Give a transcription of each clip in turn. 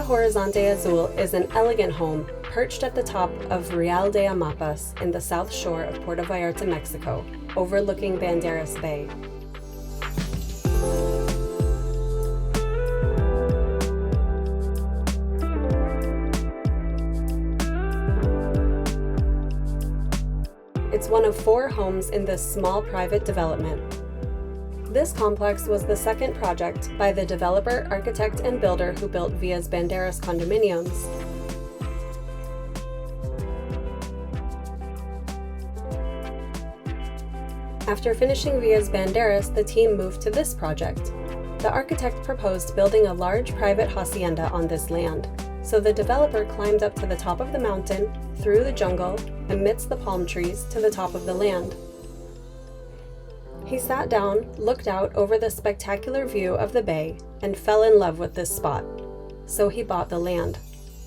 Villa Horizonte Azul is an elegant home perched at the top of Real de Amapas in the south shore of Puerto Vallarta, Mexico, overlooking Banderas Bay. It's one of 4 homes in this small private development. This complex was the second project by the developer, architect, and builder who built Villas Banderas condominiums. After finishing Villas Banderas, the team moved to this project. The architect proposed building a large private hacienda on this land, so the developer climbed up to the top of the mountain, through the jungle, amidst the palm trees to the top of the land. He sat down, looked out over the spectacular view of the bay, and fell in love with this spot. So he bought the land.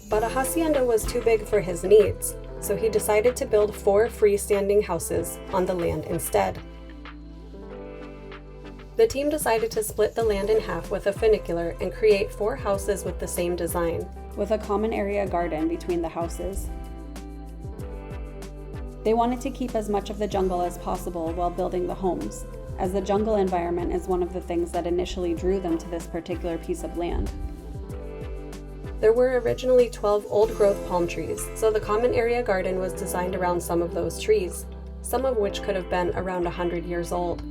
But a hacienda was too big for his needs, so he decided to build 4 freestanding houses on the land instead. The team decided to split the land in half with a funicular and create 4 houses with the same design, with a common area garden between the houses. They wanted to keep as much of the jungle as possible while building the homes, as the jungle environment is one of the things that initially drew them to this particular piece of land. There were originally 12 old-growth palm trees, so the common area garden was designed around some of those trees, some of which could have been around 100 years old.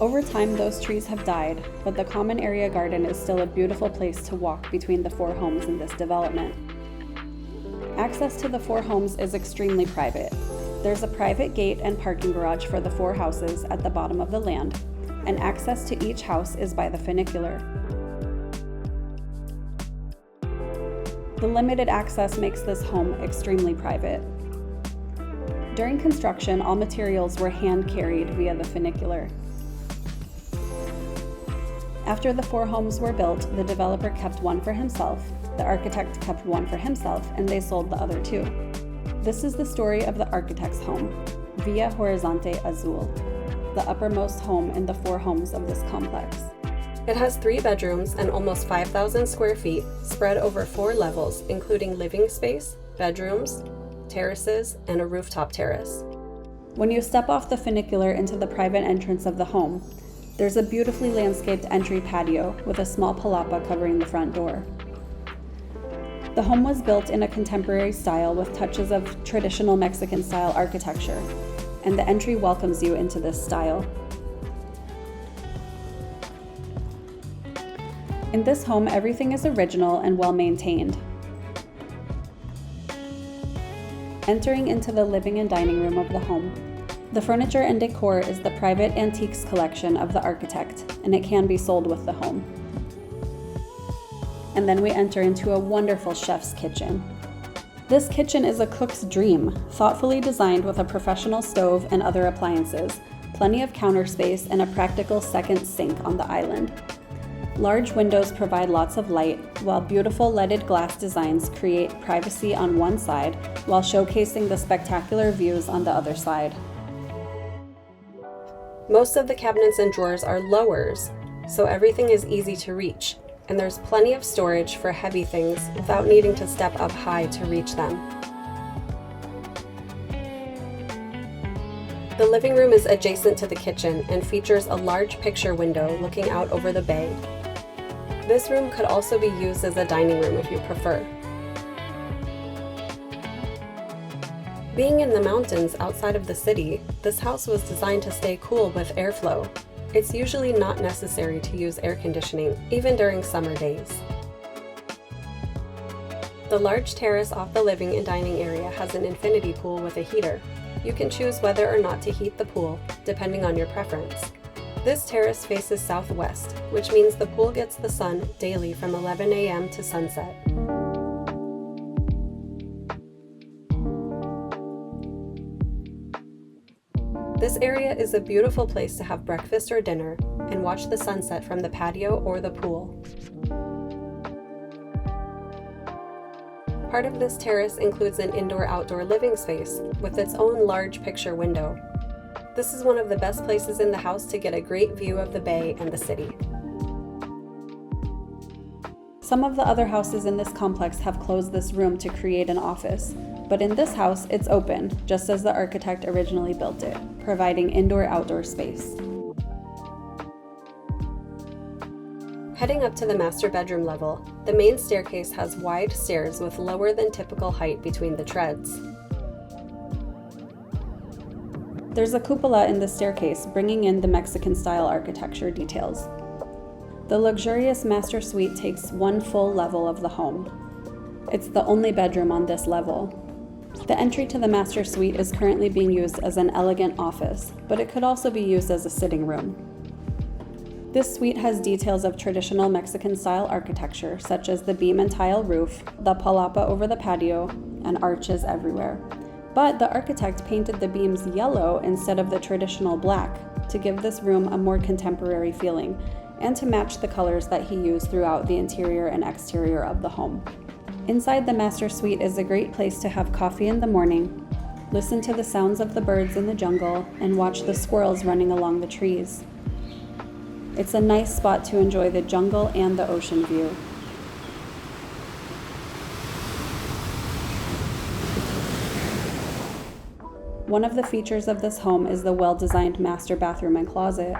Over time, those trees have died, but the common area garden is still a beautiful place to walk between the 4 homes in this development. Access to the 4 homes is extremely private. There's a private gate and parking garage for the 4 houses at the bottom of the land, and access to each house is by the funicular. The limited access makes this home extremely private. During construction, all materials were hand-carried via the funicular. After the 4 homes were built, the developer kept 1 for himself, the architect kept 1 for himself, and they sold the other 2. This is the story of the architect's home, Villa Horizonte Azul, the uppermost home in the 4 homes of this complex. It has 3 bedrooms and almost 5,000 square feet spread over 4 levels, including living space, bedrooms, terraces, and a rooftop terrace. When you step off the funicular into the private entrance of the home, there's a beautifully landscaped entry patio with a small palapa covering the front door. The home was built in a contemporary style with touches of traditional Mexican-style architecture, and the entry welcomes you into this style. In this home, everything is original and well-maintained. Entering into the living and dining room of the home, the furniture and decor is the private antiques collection of the architect, and it can be sold with the home. And then we enter into a wonderful chef's kitchen. This kitchen is a cook's dream, thoughtfully designed with a professional stove and other appliances, plenty of counter space, and a practical second sink on the island. Large windows provide lots of light, while beautiful leaded glass designs create privacy on one side while showcasing the spectacular views on the other side. Most of the cabinets and drawers are lowers, so everything is easy to reach, and there's plenty of storage for heavy things without needing to step up high to reach them. The living room is adjacent to the kitchen and features a large picture window looking out over the bay. This room could also be used as a dining room if you prefer. Being in the mountains outside of the city, this house was designed to stay cool with airflow. It's usually not necessary to use air conditioning, even during summer days. The large terrace off the living and dining area has an infinity pool with a heater. You can choose whether or not to heat the pool, depending on your preference. This terrace faces southwest, which means the pool gets the sun daily from 11 a.m. to sunset. This area is a beautiful place to have breakfast or dinner and watch the sunset from the patio or the pool. Part of this terrace includes an indoor-outdoor living space with its own large picture window. This is one of the best places in the house to get a great view of the bay and the city. Some of the other houses in this complex have closed this room to create an office, but in this house, it's open, just as the architect originally built it, providing indoor-outdoor space. Heading up to the master bedroom level, the main staircase has wide stairs with lower than typical height between the treads. There's a cupola in the staircase, bringing in the Mexican-style architecture details. The luxurious master suite takes one full level of the home. It's the only bedroom on this level. The entry to the master suite is currently being used as an elegant office, but it could also be used as a sitting room. This suite has details of traditional Mexican-style architecture, such as the beam and tile roof, the palapa over the patio, and arches everywhere. But the architect painted the beams yellow instead of the traditional black to give this room a more contemporary feeling, and to match the colors that he used throughout the interior and exterior of the home. Inside the master suite is a great place to have coffee in the morning, listen to the sounds of the birds in the jungle, and watch the squirrels running along the trees. It's a nice spot to enjoy the jungle and the ocean view. One of the features of this home is the well-designed master bathroom and closet.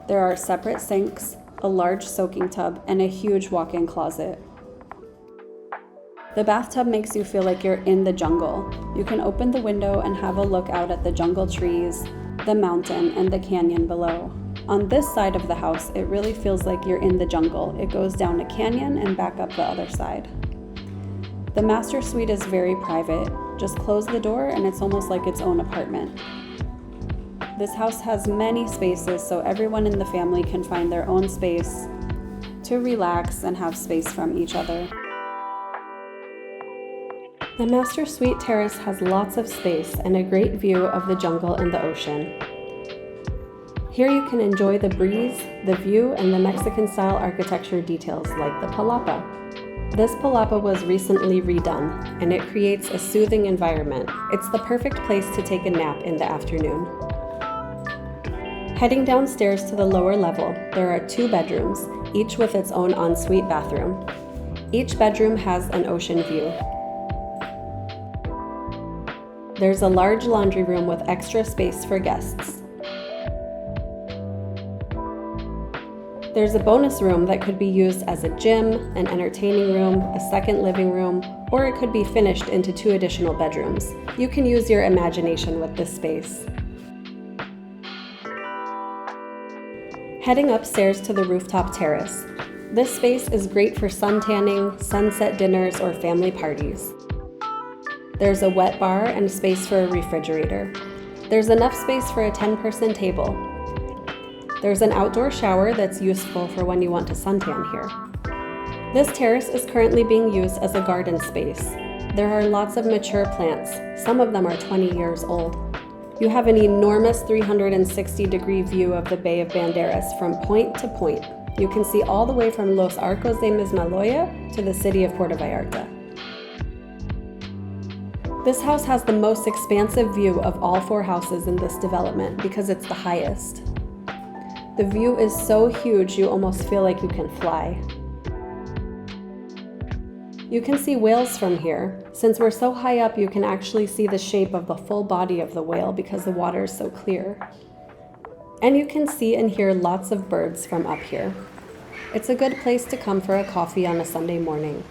There are separate sinks, a large soaking tub, and a huge walk-in closet. The bathtub makes you feel like you're in the jungle. You can open the window and have a look out at the jungle trees, the mountain, and the canyon below. On this side of the house, it really feels like you're in the jungle. It goes down a canyon and back up the other side. The master suite is very private. Just close the door and it's almost like its own apartment. This house has many spaces, so everyone in the family can find their own space to relax and have space from each other. The master suite terrace has lots of space and a great view of the jungle and the ocean. Here you can enjoy the breeze, the view, and the Mexican-style architecture details like the palapa. This palapa was recently redone, and it creates a soothing environment. It's the perfect place to take a nap in the afternoon. Heading downstairs to the lower level, there are 2 bedrooms, each with its own ensuite bathroom. Each bedroom has an ocean view. There's a large laundry room with extra space for guests. There's a bonus room that could be used as a gym, an entertaining room, a second living room, or it could be finished into 2 additional bedrooms. You can use your imagination with this space. Heading upstairs to the rooftop terrace. This space is great for sun tanning, sunset dinners, or family parties. There's a wet bar and space for a refrigerator. There's enough space for a 10-person table. There's an outdoor shower that's useful for when you want to suntan here. This terrace is currently being used as a garden space. There are lots of mature plants. Some of them are 20 years old. You have an enormous 360-degree view of the Bay of Banderas from point to point. You can see all the way from Los Arcos de Mismaloya to the city of Puerto Vallarta. This house has the most expansive view of all 4 houses in this development because it's the highest. The view is so huge you almost feel like you can fly. You can see whales from here. Since we're so high up, you can actually see the shape of the full body of the whale because the water is so clear. And you can see and hear lots of birds from up here. It's a good place to come for a coffee on a Sunday morning.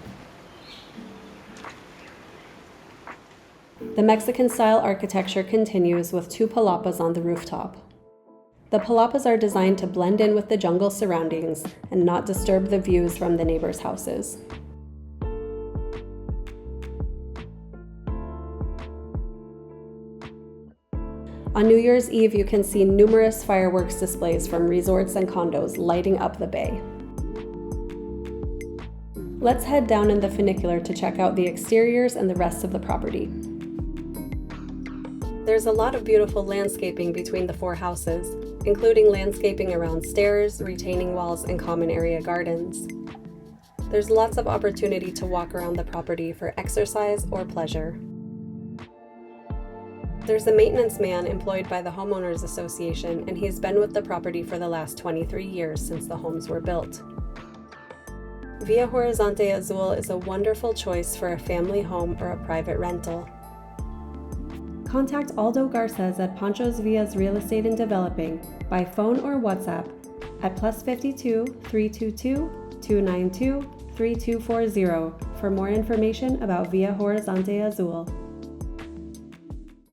The Mexican-style architecture continues with 2 palapas on the rooftop. The palapas are designed to blend in with the jungle surroundings and not disturb the views from the neighbors' houses. On New Year's Eve, you can see numerous fireworks displays from resorts and condos lighting up the bay. Let's head down in the funicular to check out the exteriors and the rest of the property. There's a lot of beautiful landscaping between the 4 houses, including landscaping around stairs, retaining walls, and common area gardens. There's lots of opportunity to walk around the property for exercise or pleasure. There's a maintenance man employed by the Homeowners Association, and he's been with the property for the last 23 years since the homes were built. Villa Horizonte Azul is a wonderful choice for a family home or a private rental. Contact Aldo Garces at Pancho's Villas Real Estate and Developing by phone or WhatsApp at +52 322 292 3240 for more information about Villa Horizonte Azul.